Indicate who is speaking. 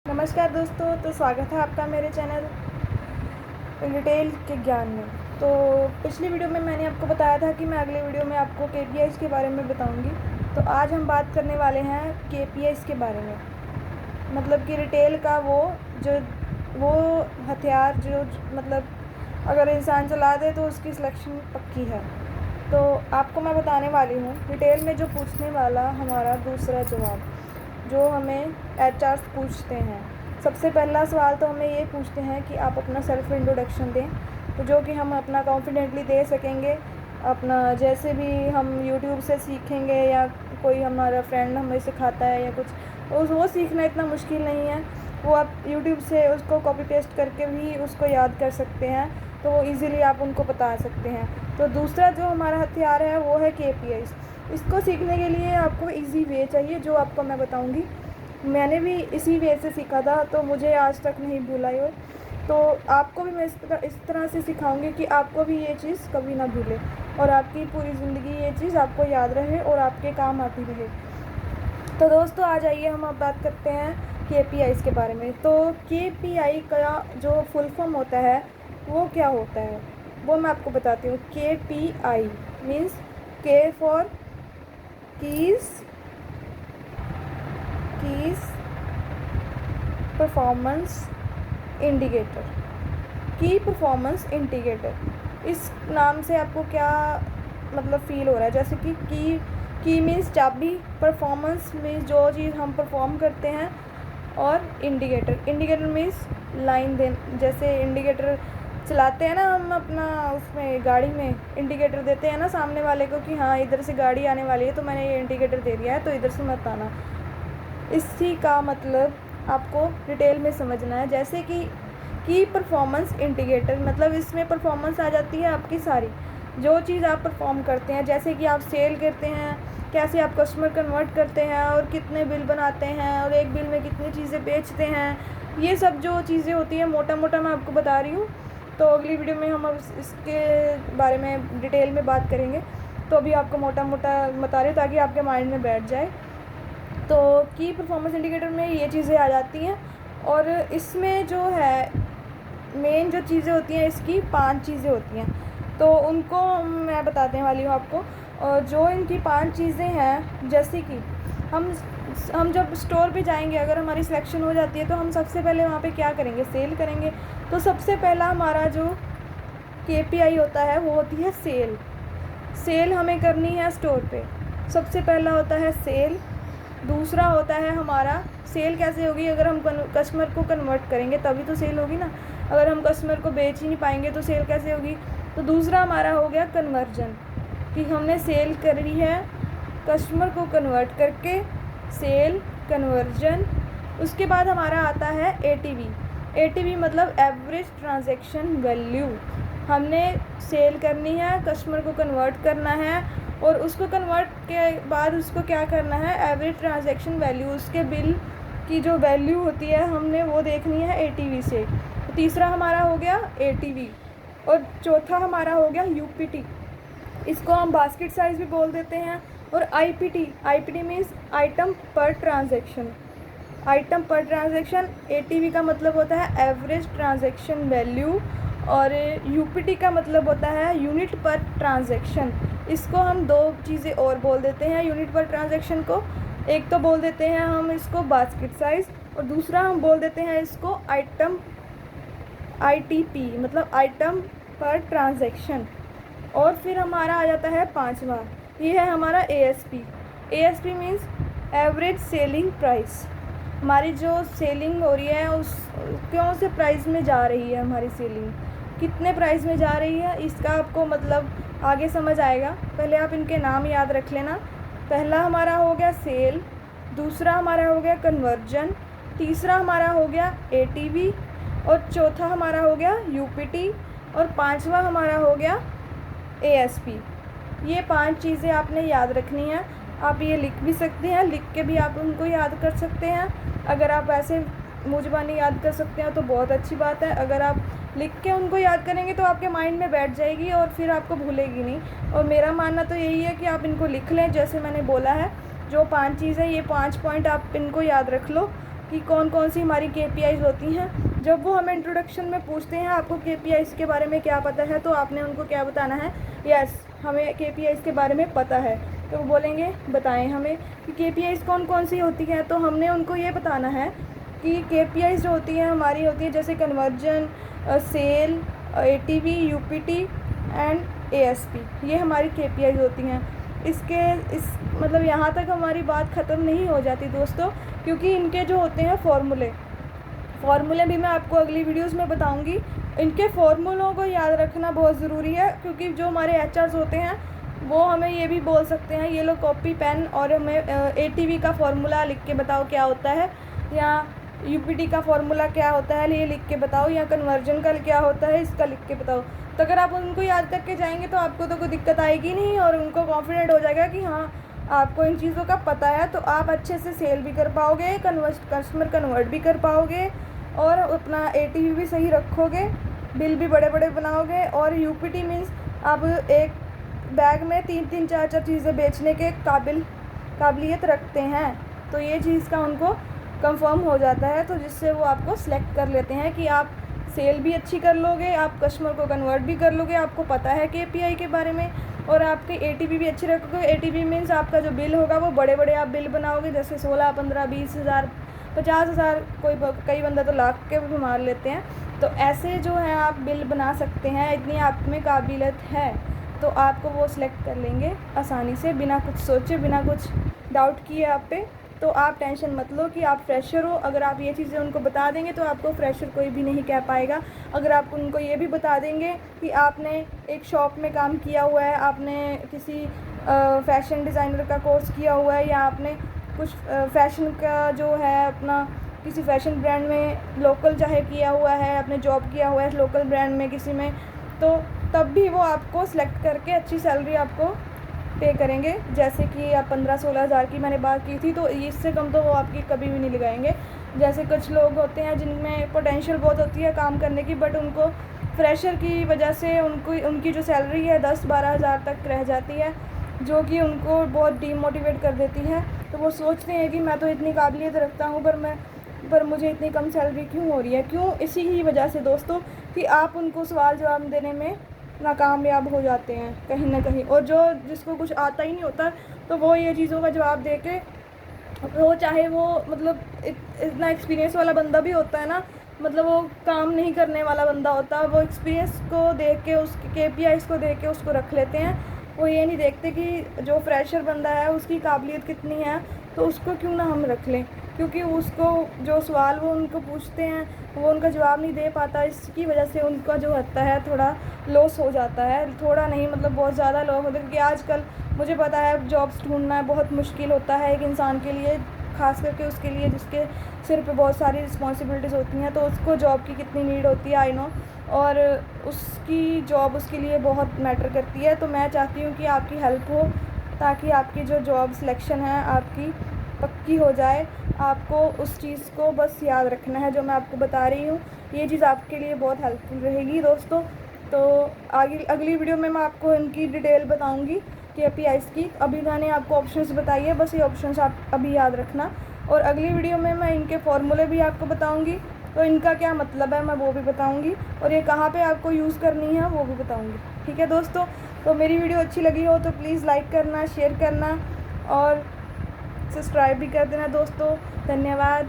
Speaker 1: नमस्कार दोस्तों, तो स्वागत है आपका मेरे चैनल रिटेल के ज्ञान में। तो पिछली वीडियो में मैंने आपको बताया था कि मैं अगले वीडियो में आपको केपीआईज़ के बारे में बताऊंगी। तो आज हम बात करने वाले हैं केपीआईज़ के बारे में, मतलब कि रिटेल का वो हथियार जो मतलब अगर इंसान चला दे तो उसकी सिलेक्शन पक्की है। तो आपको मैं बताने वाली हूँ रिटेल में जो पूछने वाला हमारा दूसरा जवाब जो हमें एचआर पूछते हैं। सबसे पहला सवाल तो हमें ये पूछते हैं कि आप अपना सेल्फ इंट्रोडक्शन दें, तो जो कि हम अपना कॉन्फिडेंटली दे सकेंगे। अपना जैसे भी हम यूट्यूब से सीखेंगे या कोई हमारा फ्रेंड हमें सिखाता है या कुछ, वो सीखना इतना मुश्किल नहीं है। वो आप यूट्यूब से उसको कॉपी पेस्ट करके भी उसको याद कर सकते हैं, तो वो ईज़िली आप उनको बता सकते हैं। तो दूसरा जो हमारा हथियार है वो है केपीआईज़। इसको सीखने के लिए आपको इजी वे चाहिए, जो आपको मैं बताऊंगी। मैंने भी इसी वे से सीखा था, तो मुझे आज तक नहीं भूला ये। तो आपको भी मैं इस तरह से सिखाऊंगी कि आपको भी ये चीज़ कभी ना भूले और आपकी पूरी ज़िंदगी ये चीज़ आपको याद रहे और आपके काम आती रहे। तो दोस्तों आ जाइए, हम अब बात करते हैं केपीआईज़ के बारे में। तो केपीआई का जो फुल फॉर्म होता है वो क्या होता है, वो मैं आपको बताती हूँ। केपीआई मीन्स के फॉर कीज़ परफॉर्मेंस इंडिकेटर। की परफॉर्मेंस इंडिकेटर, इस नाम से आपको क्या मतलब फ़ील हो रहा है? जैसे कि की मीन्स चाबी, परफॉर्मेंस मीन्स जो चीज़ हम परफॉर्म करते हैं, और इंडिकेटर मीन्स लाइन दे। जैसे इंडिकेटर चलाते हैं ना हम अपना उसमें गाड़ी में, इंडिकेटर देते हैं ना सामने वाले को कि हाँ इधर से गाड़ी आने वाली है, तो मैंने ये इंडिकेटर दे दिया है तो इधर से मत आना। इसी का मतलब आपको डिटेल में समझना है। जैसे कि परफॉर्मेंस इंडिकेटर मतलब इसमें परफॉर्मेंस आ जाती है आपकी सारी जो चीज़ आप परफॉर्म करते हैं। जैसे कि आप सेल करते हैं, कैसे आप कस्टमर कन्वर्ट करते हैं और कितने बिल बनाते हैं और एक बिल में कितनी चीज़ें बेचते हैं, ये सब जो चीज़ें होती हैं मोटा मोटा मैं आपको बता रही हूँ। तो अगली वीडियो में हम अब इसके बारे में डिटेल में बात करेंगे। तो अभी आपको मोटा मोटा बता रही हूँ ताकि आपके माइंड में बैठ जाए। तो की परफॉर्मेंस इंडिकेटर में ये चीज़ें आ जाती हैं, और इसमें जो है मेन जो चीज़ें होती हैं, इसकी 5 चीज़ें होती हैं। तो उनको मैं बताने वाली हूँ आपको। और जो इनकी 5 चीज़ें हैं, जैसे कि हम जब स्टोर पे जाएंगे, अगर हमारी सिलेक्शन हो जाती है तो हम सबसे पहले वहाँ पे क्या करेंगे? सेल करेंगे। तो सबसे पहला हमारा जो केपीआई होता है वो होती है सेल। सेल हमें करनी है स्टोर पे। सबसे पहला होता है सेल। दूसरा होता है हमारा सेल कैसे होगी? अगर हम कस्टमर को कन्वर्ट करेंगे तभी तो सेल होगी ना। अगर हम कस्टमर को बेच ही नहीं पाएंगे तो सेल कैसे होगी? तो दूसरा हमारा हो गया कन्वर्जन, कि हमने सेल करी है कस्टमर को कन्वर्ट करके, सेल कन्वर्जन। उसके बाद हमारा आता है एटीवी। एटीवी मतलब एवरेज ट्रांजैक्शन वैल्यू। हमने सेल करनी है, कस्टमर को कन्वर्ट करना है, और उसको कन्वर्ट के बाद उसको क्या करना है? एवरेज ट्रांजैक्शन वैल्यू, उसके बिल की जो वैल्यू होती है हमने वो देखनी है एटीवी से। तो तीसरा हमारा हो गया एटीवी, और चौथा हमारा हो गया यूपीटी। इसको हम बास्केट साइज़ भी बोल देते हैं। और आईपीटी, आईपीटी मीन्स आइटम पर ट्रांजैक्शन। आइटम पर ट्रांजैक्शन। एटीवी का मतलब होता है एवरेज ट्रांजैक्शन वैल्यू, और यूपीटी का मतलब होता है यूनिट पर ट्रांजैक्शन। इसको हम 2 चीज़ें और बोल देते हैं यूनिट पर ट्रांजैक्शन को। एक तो बोल देते हैं हम इसको बास्केट साइज़, और दूसरा हम बोल देते हैं इसको आइटम, आईटीपी मतलब आइटम पर ट्रांजैक्शन। और फिर हमारा आ जाता है 5वां, ये है हमारा ASP. ASP means average selling price. हमारी जो सेलिंग हो रही है उस कौन से प्राइस में जा रही है, हमारी सेलिंग कितने प्राइस में जा रही है, इसका आपको मतलब आगे समझ आएगा। पहले आप इनके नाम याद रख लेना। पहला हमारा हो गया सेल, दूसरा हमारा हो गया कन्वर्जन, तीसरा हमारा हो गया एटीवी, और चौथा हमारा हो गया यूपीटी, और 5वां हमारा हो गया एएसपी। ये 5 चीज़ें आपने याद रखनी है। आप ये लिख भी सकते हैं, लिख के भी आप उनको याद कर सकते हैं। अगर आप ऐसे मुँह ज़बानी याद कर सकते हैं तो बहुत अच्छी बात है। अगर आप लिख के उनको याद करेंगे तो आपके माइंड में बैठ जाएगी और फिर आपको भूलेगी नहीं। और मेरा मानना तो यही है कि आप इनको लिख लें, जैसे मैंने बोला है। जो 5 चीज़ें, ये 5 पॉइंट आप इनको याद रख लो, कि कौन कौन सी हमारी KPIs होती हैं। जब वो हमें इंट्रोडक्शन में पूछते हैं आपको KPIs के बारे में क्या पता है, तो आपने उनको क्या बताना है, यस हमें KPIs के बारे में पता है। तो वो बोलेंगे बताएं हमें कि KPIs कौन कौन सी होती हैं। तो हमने उनको ये बताना है कि KPIs जो होती हैं हमारी होती है जैसे conversion, sale, ATV, UPT and ASP, ये हमारी KPIs होती हैं। इस मतलब यहाँ तक हमारी बात ख़त्म नहीं हो जाती दोस्तों, क्योंकि इनके जो होते हैं फार्मूले भी मैं आपको अगली वीडियोस में बताऊंगी। इनके फार्मूलों को याद रखना बहुत ज़रूरी है, क्योंकि जो हमारे HRs होते हैं वो हमें ये भी बोल सकते हैं, ये लो कॉपी पेन और हमें ATV का फार्मूला लिख के बताओ क्या होता है, या UPT का फार्मूला क्या होता है ये लिख के बताओ, या कन्वर्जन का क्या होता है इसका लिख के बताओ। तो अगर आप उनको याद करके जाएंगे तो आपको तो कोई दिक्कत आएगी नहीं, और उनको कॉन्फिडेंट हो जाएगा कि हाँ आपको इन चीज़ों का पता है। तो आप अच्छे से सेल भी कर पाओगे, कस्टमर कन्वर्ट भी कर पाओगे, और अपना ATV भी सही रखोगे, बिल भी बड़े बड़े बनाओगे। और UPT मीन्स आप एक बैग में 3-3 4-4 चीज़ें बेचने के काबिलियत रखते हैं। तो ये चीज़ का उनको कंफर्म हो जाता है, तो जिससे वो आपको सिलेक्ट कर लेते हैं कि आप सेल भी अच्छी कर लोगे, आप कस्टमर को कन्वर्ट भी कर लोगे, आपको पता है KPI के बारे में, और आपके ATV भी अच्छी रखोगे। ATV मीन्स आपका जो बिल होगा वो बड़े बड़े आप बिल बनाओगे, जैसे 16, 15, 20 हज़ार, 50 हज़ार, कई बंदा तो लाख के भी मार लेते हैं। तो ऐसे जो है आप बिल बना सकते हैं, इतनी आप में काबिलियत है, तो आपको वो सिलेक्ट कर लेंगे आसानी से, बिना कुछ सोचे, बिना कुछ डाउट किए आप पे। तो आप टेंशन मत लो कि आप फ्रेशर हो। अगर आप ये चीज़ें उनको बता देंगे तो आपको फ्रेशर कोई भी नहीं कह पाएगा। अगर आप उनको ये भी बता देंगे कि आपने एक शॉप में काम किया हुआ है, आपने किसी फ़ैशन डिज़ाइनर का कोर्स किया हुआ है, या आपने कुछ फ़ैशन का जो है अपना किसी फ़ैशन ब्रांड में लोकल चाहे किया हुआ है, आपने जॉब किया हुआ है लोकल ब्रांड में किसी में, तो तब भी वो आपको सिलेक्ट करके अच्छी सैलरी आपको पे करेंगे। जैसे कि आप 15-16 हज़ार की मैंने बात की थी, तो इससे कम तो वो आपकी कभी भी नहीं लगाएंगे। जैसे कुछ लोग होते हैं जिनमें पोटेंशियल बहुत होती है काम करने की, बट उनको फ्रेशर की वजह से उनकी जो सैलरी है 10-12 हज़ार तक रह जाती है, जो कि उनको बहुत डीमोटिवेट कर देती है। तो वो सोचते हैं कि मैं तो इतनी काबिलियत रखता हूँ पर मुझे इतनी कम सैलरी क्यों हो रही है। क्यों? इसी ही वजह से दोस्तों कि आप उनको सवाल जवाब देने में नाकामयाब हो जाते हैं कहीं ना कहीं। और जिसको कुछ आता ही नहीं होता, तो वो ये चीज़ों का जवाब दे के, वो चाहे वो मतलब इतना एक्सपीरियंस वाला बंदा भी होता है ना, मतलब वो काम नहीं करने वाला बंदा होता, वो एक्सपीरियंस को देख के, उसके KPIs को देख के उसको रख लेते हैं। वो ये नहीं देखते कि जो फ्रेशर बंदा है उसकी काबिलियत कितनी है, तो उसको क्यों ना हम रख लें, क्योंकि उसको जो सवाल वो उनको पूछते हैं वो उनका जवाब नहीं दे पाता। इसकी वजह से उनका जो होता है थोड़ा लॉस हो जाता है, थोड़ा नहीं मतलब बहुत ज़्यादा लॉस होता है। क्योंकि आजकल मुझे पता है जॉब्स ढूंढना बहुत मुश्किल होता है एक इंसान के लिए, ख़ास करके उसके लिए जिसके सिर पे बहुत सारी रिस्पॉन्सिबिलिटीज़ होती हैं, तो उसको जॉब की कितनी नीड होती है आई नो, और उसकी जॉब उसके लिए बहुत मैटर करती है। तो मैं चाहती हूँ कि आपकी हेल्प हो, ताकि आपकी जो जॉब सिलेक्शन है आपकी पक्की हो जाए। आपको उस चीज़ को बस याद रखना है जो मैं आपको बता रही हूँ, ये चीज़ आपके लिए बहुत हेल्पफुल रहेगी दोस्तों। तो आगे अगली वीडियो में मैं आपको इनकी डिटेल बताऊँगी KPIs की। अभी मैंने आपको ऑप्शंस बताई है, बस ये ऑप्शंस आप अभी याद रखना। और अगली वीडियो में मैं इनके फॉर्मूले भी आपको बताऊँगी, तो इनका क्या मतलब है मैं वो भी बताऊँगी, और ये कहाँ पे आपको यूज़ करनी है वो भी बताऊँगी। ठीक है दोस्तों, तो मेरी वीडियो अच्छी लगी हो तो प्लीज़ लाइक करना, शेयर करना और सब्सक्राइब भी कर देना दोस्तों। धन्यवाद।